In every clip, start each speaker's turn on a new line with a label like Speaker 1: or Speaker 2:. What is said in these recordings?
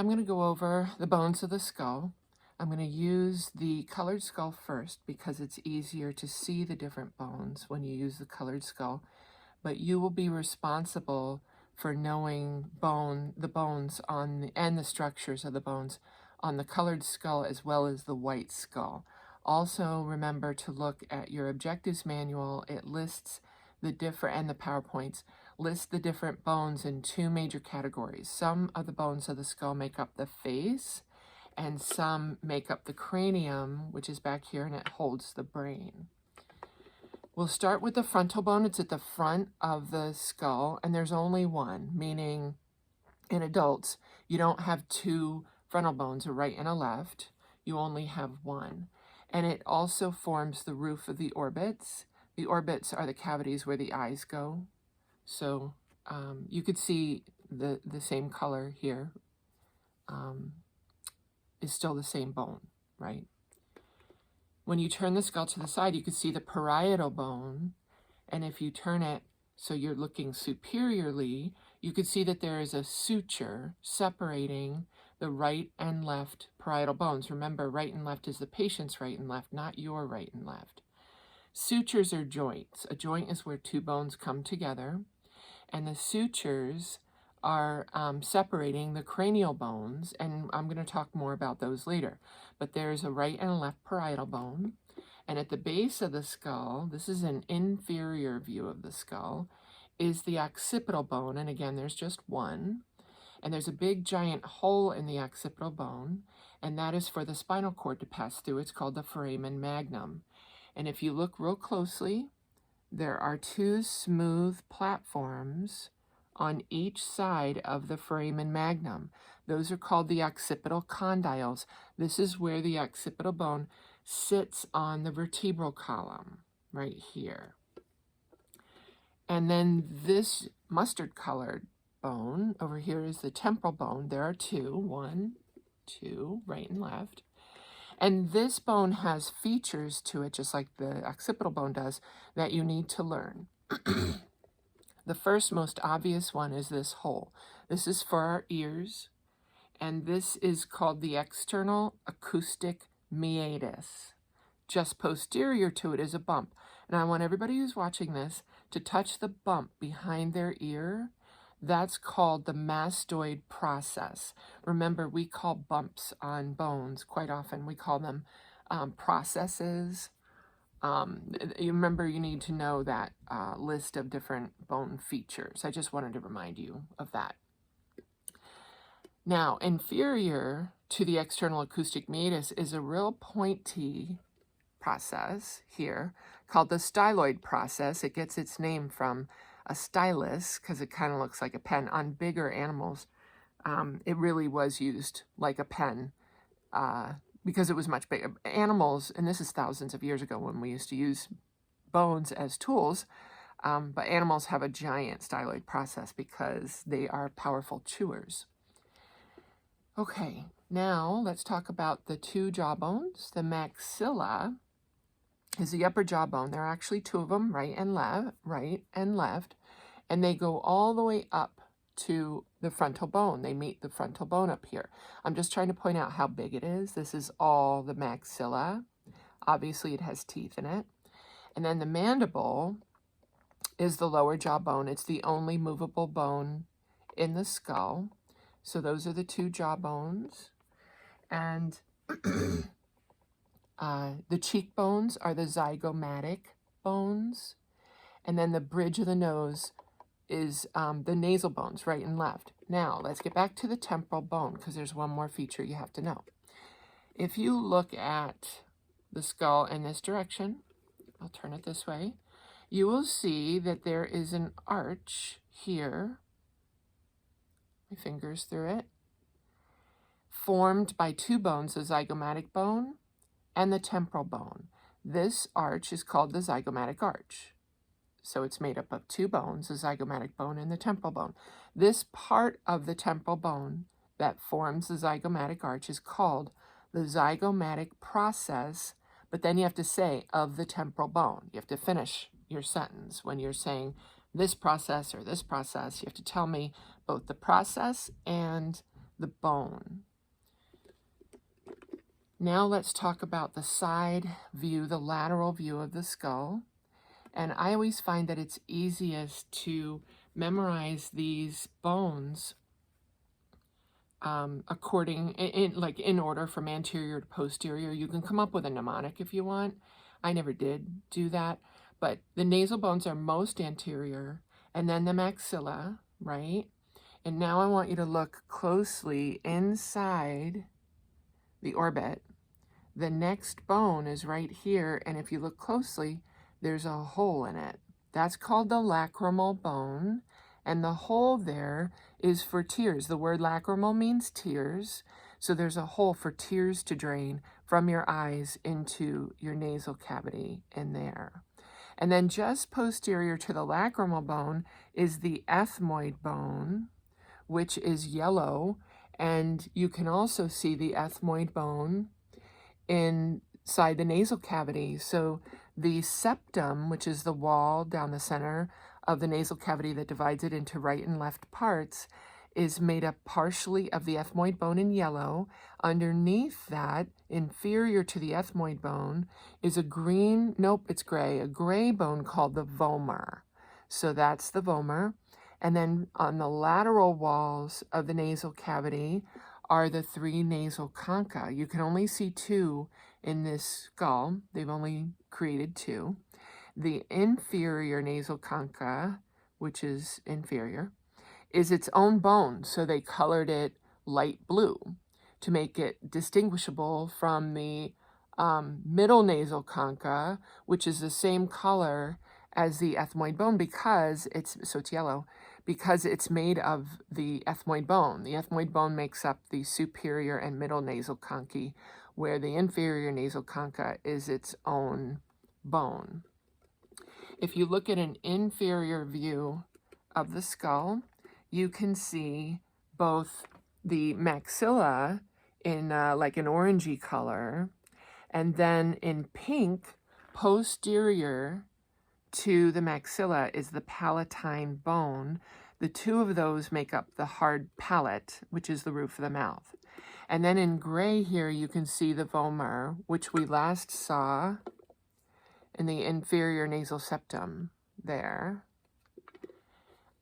Speaker 1: I'm going to go over the bones of the skull. I'm going to use the colored skull first because it's easier to see the different bones when you use the colored skull, but you will be responsible for knowing the bones and the structures of the bones on the colored skull as well as the white skull. Also remember to look at your objectives manual. It lists the different, and the PowerPoints, list the different bones in two major categories. Some of the bones of the skull make up the face, and some make up the cranium, which is back here, and it holds the brain. We'll start with the frontal bone. It's at the front of the skull, and there's only one, meaning in adults, you don't have two frontal bones, a right and a left. You only have one. And it also forms the roof of the orbits. The orbits are the cavities where the eyes go. So you could see the same color here is still the same bone, right? When you turn the skull to the side, you can see the parietal bone. And if you turn it so you're looking superiorly, you can see that there is a suture separating the right and left parietal bones. Remember, right and left is the patient's right and left, not your right and left. Sutures are joints. A joint is where two bones come together, and the sutures are separating the cranial bones, and I'm going to talk more about those later. But there's a right and a left parietal bone, and at the base of the skull, this is an inferior view of the skull, is the occipital bone, and again, there's just one, and there's a big giant hole in the occipital bone, and that is for the spinal cord to pass through. It's called the foramen magnum. And if you look real closely, there are two smooth platforms on each side of the foramen magnum. Those are called the occipital condyles. This is where the occipital bone sits on the vertebral column, right here. And then this mustard-colored bone over here is the temporal bone. There are two, one, two, right and left. And this bone has features to it, just like the occipital bone does, that you need to learn. The first most obvious one is this hole. This is for our ears, and this is called the external acoustic meatus. Just posterior to it is a bump. And I want everybody who's watching this to touch the bump behind their ear. That's called the mastoid process. Remember, we call bumps on bones quite often. We call them processes. You remember, you need to know that list of different bone features. I just wanted to remind you of that. Now, inferior to the external acoustic meatus is a real pointy process here called the styloid process. It gets its name from a stylus because it kind of looks like a pen. On bigger animals, it really was used like a pen because it was much bigger. Animals, and this is thousands of years ago when we used to use bones as tools, but animals have a giant styloid process because they are powerful chewers. Okay, now let's talk about the two jaw bones. The maxilla is the upper jawbone. There are actually two of them, right and left, and they go all the way up to the frontal bone. They meet the frontal bone up here. I'm just trying to point out how big it is. This is all the maxilla. Obviously, it has teeth in it. And then the mandible is the lower jawbone. It's the only movable bone in the skull. So those are the two jaw bones. And the cheekbones are the zygomatic bones. And then the bridge of the nose is the nasal bones, right and left. Now, let's get back to the temporal bone because there's one more feature you have to know. If you look at the skull in this direction, I'll turn it this way, you will see that there is an arch here, my fingers through it, formed by two bones, the zygomatic bone and the temporal bone. This arch is called the zygomatic arch. So it's made up of two bones, the zygomatic bone and the temporal bone. This part of the temporal bone that forms the zygomatic arch is called the zygomatic process, but then you have to say of the temporal bone. You have to finish your sentence when you're saying this process or this process. You have to tell me both the process and the bone. Now let's talk about the side view, the lateral view of the skull. And I always find that it's easiest to memorize these bones in order from anterior to posterior. You can come up with a mnemonic if you want. I never did do that, but the nasal bones are most anterior, and then the maxilla, right? And now I want you to look closely inside the orbit. The next bone is right here, and if you look closely, there's a hole in it. That's called the lacrimal bone, and the hole there is for tears. The word lacrimal means tears, so there's a hole for tears to drain from your eyes into your nasal cavity in there. And then just posterior to the lacrimal bone is the ethmoid bone, which is yellow, and you can also see the ethmoid bone inside the nasal cavity. So the septum, which is the wall down the center of the nasal cavity that divides it into right and left parts, is made up partially of the ethmoid bone in yellow. Underneath that, inferior to the ethmoid bone, is a gray bone called the vomer. So that's the vomer. And then on the lateral walls of the nasal cavity are the three nasal concha. You can only see two in this skull. They've only created two. The inferior nasal concha, which is inferior, is its own bone. So they colored it light blue to make it distinguishable from the middle nasal concha, which is the same color as the ethmoid bone because it's yellow, because it's made of the ethmoid bone. The ethmoid bone makes up the superior and middle nasal conchae, where the inferior nasal concha is its own bone. If you look at an inferior view of the skull, you can see both the maxilla in like an orangey color, and then in pink, posterior to the maxilla is the palatine bone. The two of those make up the hard palate, which is the roof of the mouth. And then in gray here, you can see the vomer, which we last saw in the inferior nasal septum there.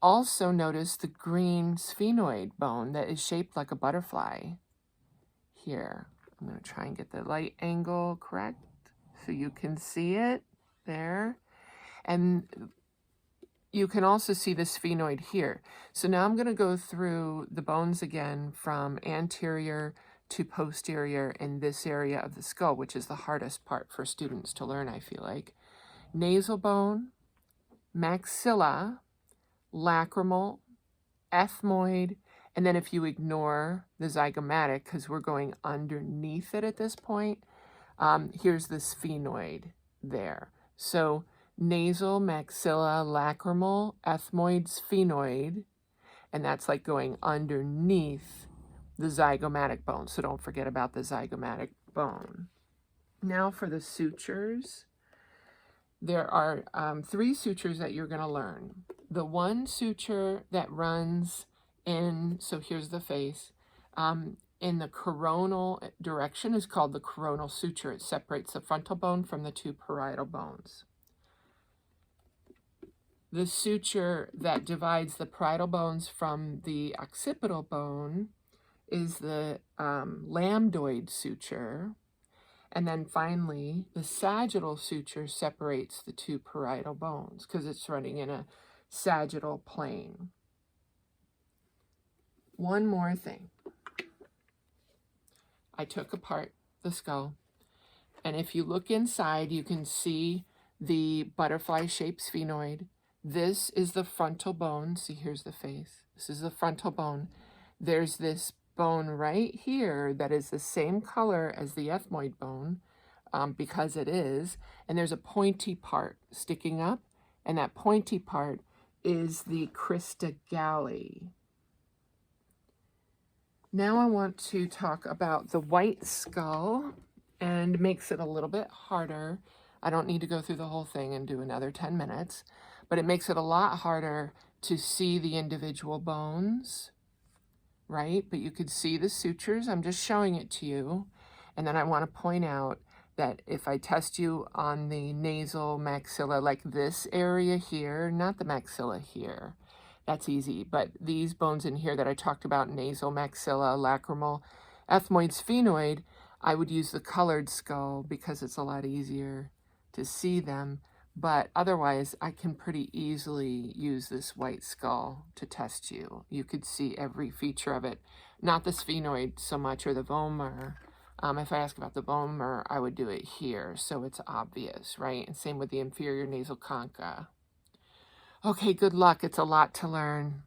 Speaker 1: Also notice the green sphenoid bone that is shaped like a butterfly here. I'm going to try and get the light angle correct so you can see it there. And you can also see the sphenoid here. So now I'm going to go through the bones again from anterior to posterior in this area of the skull, which is the hardest part for students to learn, I feel like. Nasal bone, maxilla, lacrimal, ethmoid, and then if you ignore the zygomatic, because we're going underneath it at this point, here's the sphenoid there. So nasal, maxilla, lacrimal, ethmoid, sphenoid, and that's like going underneath the zygomatic bone. So don't forget about the zygomatic bone. Now for the sutures. There are three sutures that you're going to learn. The one suture that runs in, so here's the face, in the coronal direction is called the coronal suture. It separates the frontal bone from the two parietal bones. The suture that divides the parietal bones from the occipital bone is the lambdoid suture. And then finally, the sagittal suture separates the two parietal bones because it's running in a sagittal plane. One more thing. I took apart the skull, and if you look inside, you can see the butterfly-shaped sphenoid. This is the frontal bone. See, here's the face. This is the frontal bone. There's this bone right here that is the same color as the ethmoid bone, because it is, and there's a pointy part sticking up, and that pointy part is the crista galli. Now I want to talk about the white skull, and makes it a little bit harder. I don't need to go through the whole thing and do another 10 minutes, but it makes it a lot harder to see the individual bones right? But you could see the sutures. I'm just showing it to you. And then I want to point out that if I test you on the nasal maxilla, like this area here, not the maxilla here, that's easy. But these bones in here that I talked about, nasal, maxilla, lacrimal, ethmoid, sphenoid, I would use the colored skull because it's a lot easier to see them. But otherwise, I can pretty easily use this white skull to test you. You could see every feature of it. Not the sphenoid so much, or the vomer. If I ask about the vomer, I would do it here, so it's obvious, right? And same with the inferior nasal concha. Okay, good luck. It's a lot to learn.